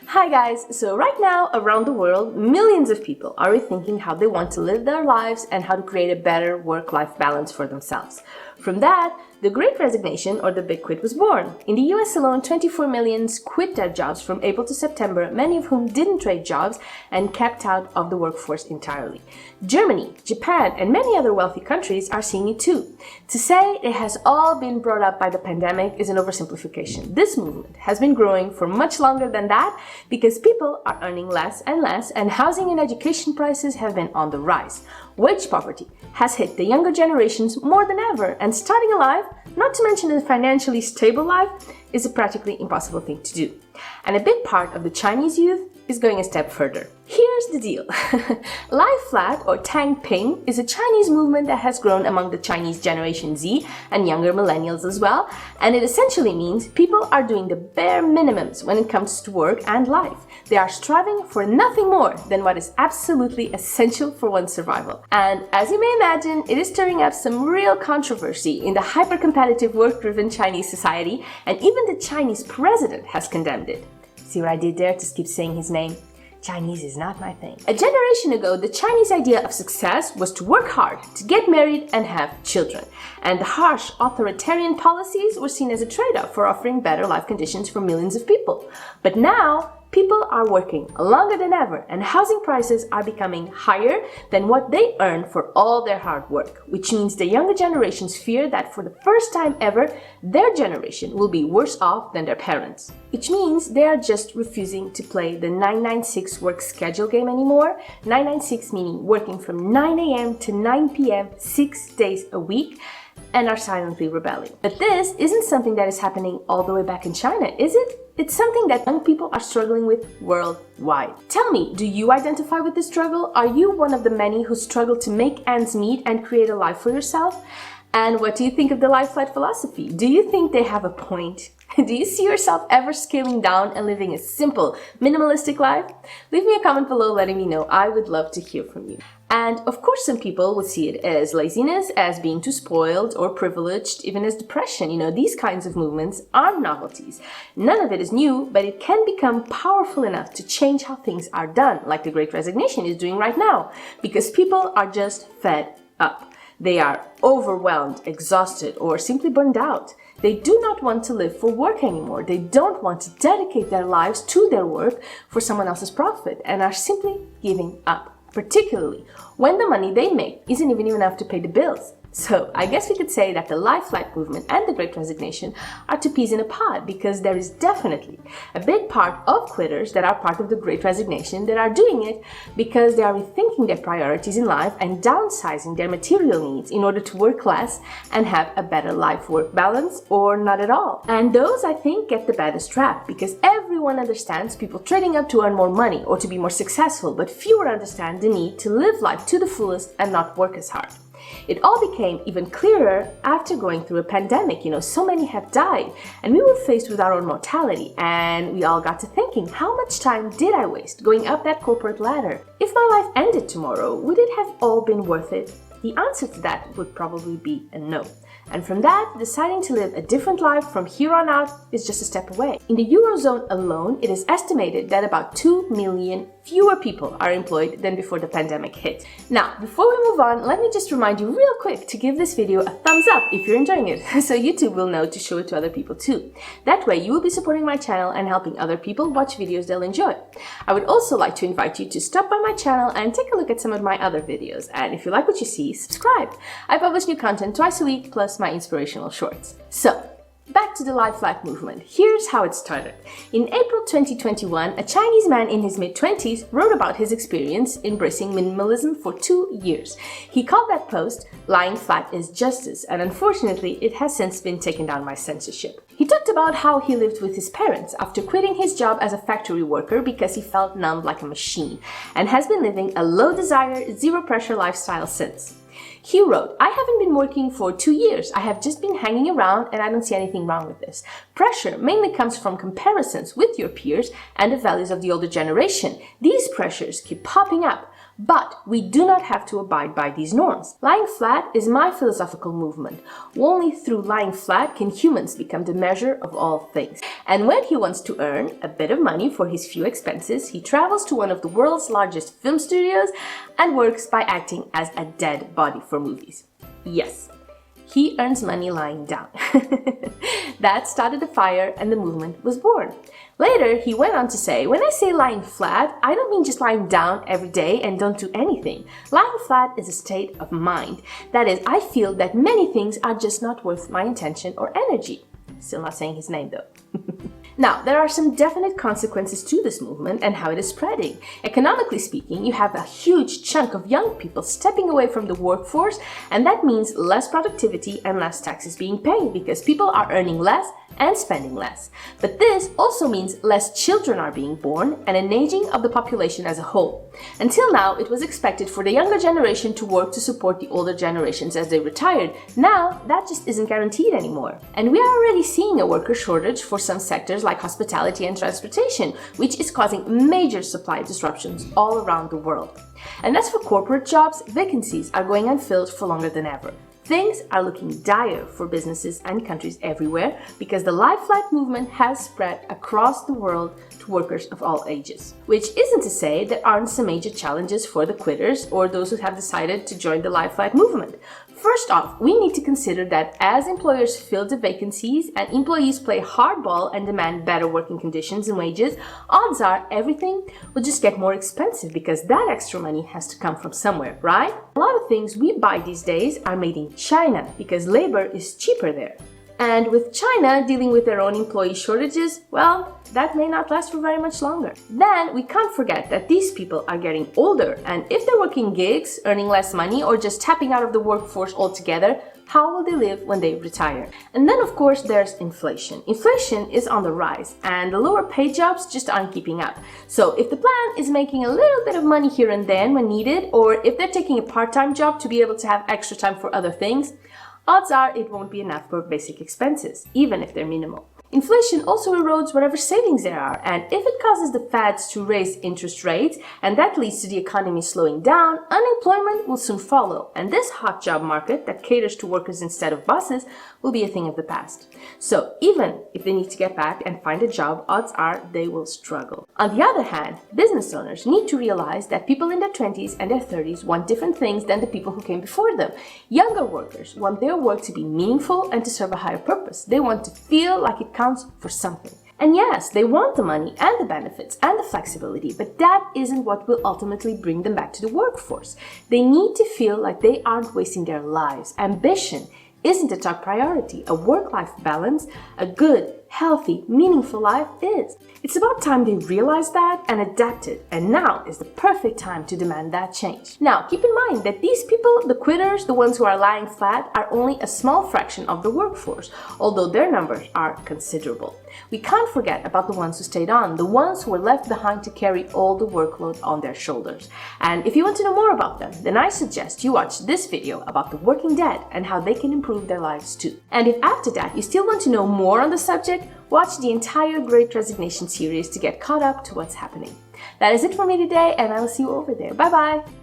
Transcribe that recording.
Hi guys! So right now, around the world, millions of people are rethinking how they want to live their lives and how to create a better work-life balance for themselves. From that, the Great Resignation, or the Big Quit, was born. In the US alone, 24 million quit their jobs from April to September, many of whom didn't trade jobs and kept out of the workforce entirely. Germany, Japan, and many other wealthy countries are seeing it too. To say it has all been brought up by the pandemic is an oversimplification. This movement has been growing for much longer than that because people are earning less and less, and housing and education prices have been on the rise. Wage poverty has hit the younger generations more than ever, and starting a life, not to mention a financially stable life, is a practically impossible thing to do. And a big part of the Chinese youth is going a step further. Here's the deal. Lie flat, or Tang Ping, is a Chinese movement that has grown among the Chinese Generation Z and younger millennials as well, and it essentially means people are doing the bare minimums when it comes to work and life. They are striving for nothing more than what is absolutely essential for one's survival. And as you may imagine, it is stirring up some real controversy in the hyper-competitive, work-driven Chinese society, and even the Chinese president has condemned it. See what I did there to keep saying his name? Chinese is not my thing. A generation ago, the Chinese idea of success was to work hard, to get married and have children. And the harsh authoritarian policies were seen as a trade-off for offering better life conditions for millions of people. But now, people are working longer than ever, and housing prices are becoming higher than what they earn for all their hard work, which means the younger generations fear that for the first time ever, their generation will be worse off than their parents. Which means they are just refusing to play the 996 work schedule game anymore. 996 meaning working from 9 a.m. to 9 p.m. 6 days a week, and are silently rebelling. But this isn't something that is happening all the way back in China, is it? It's something that young people are struggling with worldwide. Tell me, do you identify with this struggle? Are you one of the many who struggle to make ends meet and create a life for yourself? And what do you think of the lie flat philosophy? Do you think they have a point? Do you see yourself ever scaling down and living a simple, minimalistic life? Leave me a comment below letting me know. I would love to hear from you. And of course, some people would see it as laziness, as being too spoiled or privileged, even as depression. These kinds of movements aren't novelties. None of it is new, but it can become powerful enough to change how things are done, like the Great Resignation is doing right now, because people are just fed up. They are overwhelmed, exhausted, or simply burned out. They do not want to live for work anymore. They don't want to dedicate their lives to their work for someone else's profit and are simply giving up, particularly when the money they make isn't even enough to pay the bills. So I guess we could say that the lie flat movement and the Great Resignation are two peas in a pod, because there is definitely a big part of quitters that are part of the Great Resignation that are doing it because they are rethinking their priorities in life and downsizing their material needs in order to work less and have a better life-work balance, or not at all. And those, I think, get the baddest rap, because everyone understands people trading up to earn more money or to be more successful, but fewer understand the need to live life to the fullest and not work as hard. It all became even clearer after going through a pandemic. So many have died, and we were faced with our own mortality, and we all got to thinking, how much time did I waste going up that corporate ladder? If my life ended tomorrow, would it have all been worth it? The answer to that would probably be a no. And from that, deciding to live a different life from here on out is just a step away. In the Eurozone alone, it is estimated that about 2 million fewer people are employed than before the pandemic hit. Now, before we move on, let me just remind you real quick to give this video a thumbs up if you're enjoying it, so YouTube will know to show it to other people too. That way, you will be supporting my channel and helping other people watch videos they'll enjoy. I would also like to invite you to stop by my channel and take a look at some of my other videos. And if you like what you see, subscribe. I publish new content twice a week, plus my inspirational shorts. So, back to the lie flat movement. Here's how it started. In April 2021, a Chinese man in his mid-20s wrote about his experience embracing minimalism for 2 years. He called that post, "Lying Flat is Justice," and unfortunately, it has since been taken down by censorship. He talked about how he lived with his parents after quitting his job as a factory worker because he felt numb like a machine, and has been living a low-desire, zero-pressure lifestyle since. He wrote, "I haven't been working for 2 years. I have just been hanging around, and I don't see anything wrong with this. Pressure mainly comes from comparisons with your peers and the values of the older generation. These pressures keep popping up. But we do not have to abide by these norms. Lying flat is my philosophical movement. Only through lying flat can humans become the measure of all things. And when he wants to earn a bit of money for his few expenses, he travels to one of the world's largest film studios and works by acting as a dead body for movies. Yes, he earns money lying down. That started the fire and the movement was born. Later, he went on to say, when I say lying flat, I don't mean just lying down every day and don't do anything. Lying flat is a state of mind. That is, I feel that many things are just not worth my attention or energy. Still not saying his name though. Now, there are some definite consequences to this movement and how it is spreading. Economically speaking, you have a huge chunk of young people stepping away from the workforce, and that means less productivity and less taxes being paid because people are earning less and spending less. But this also means less children are being born and an aging of the population as a whole. Until now, it was expected for the younger generation to work to support the older generations as they retired. Now, that just isn't guaranteed anymore. And we are already seeing a worker shortage for some sectors like hospitality and transportation, which is causing major supply disruptions all around the world. And as for corporate jobs, vacancies are going unfilled for longer than ever. Things are looking dire for businesses and countries everywhere because the lie flat movement has spread across the world to workers of all ages. Which isn't to say there aren't some major challenges for the quitters or those who have decided to join the lie flat movement. First off, we need to consider that as employers fill the vacancies and employees play hardball and demand better working conditions and wages, odds are everything will just get more expensive because that extra money has to come from somewhere, right? A lot of things we buy these days are made in China because labor is cheaper there. And with China dealing with their own employee shortages, well, that may not last for very much longer. Then we can't forget that these people are getting older, and if they're working gigs, earning less money, or just tapping out of the workforce altogether, how will they live when they retire? And then of course there's inflation. Inflation is on the rise and the lower paid jobs just aren't keeping up. So if the plan is making a little bit of money here and then when needed, or if they're taking a part-time job to be able to have extra time for other things, odds are it won't be enough for basic expenses, even if they're minimal. Inflation also erodes whatever savings there are, and if it causes the Feds to raise interest rates and that leads to the economy slowing down, unemployment will soon follow, and this hot job market that caters to workers instead of bosses will be a thing of the past. So even if they need to get back and find a job, odds are they will struggle. On the other hand, business owners need to realize that people in their 20s and their 30s want different things than the people who came before them. Younger workers want their work to be meaningful and to serve a higher purpose. They want to feel like it counts for something. And yes, they want the money and the benefits and the flexibility, but that isn't what will ultimately bring them back to the workforce. They need to feel like they aren't wasting their lives. Ambition isn't a top priority. A work-life balance, a good, healthy, meaningful life is. It's about time they realized that and adapted, and now is the perfect time to demand that change. Now, keep in mind that these people, the quitters, the ones who are lying flat, are only a small fraction of the workforce, although their numbers are considerable. We can't forget about the ones who stayed on, the ones who were left behind to carry all the workload on their shoulders. And if you want to know more about them, then I suggest you watch this video about the working dead and how they can improve their lives too. And if after that you still want to know more on the subject, watch the entire Great Resignation series to get caught up to what's happening. That is it for me today, and I will see you over there. Bye bye!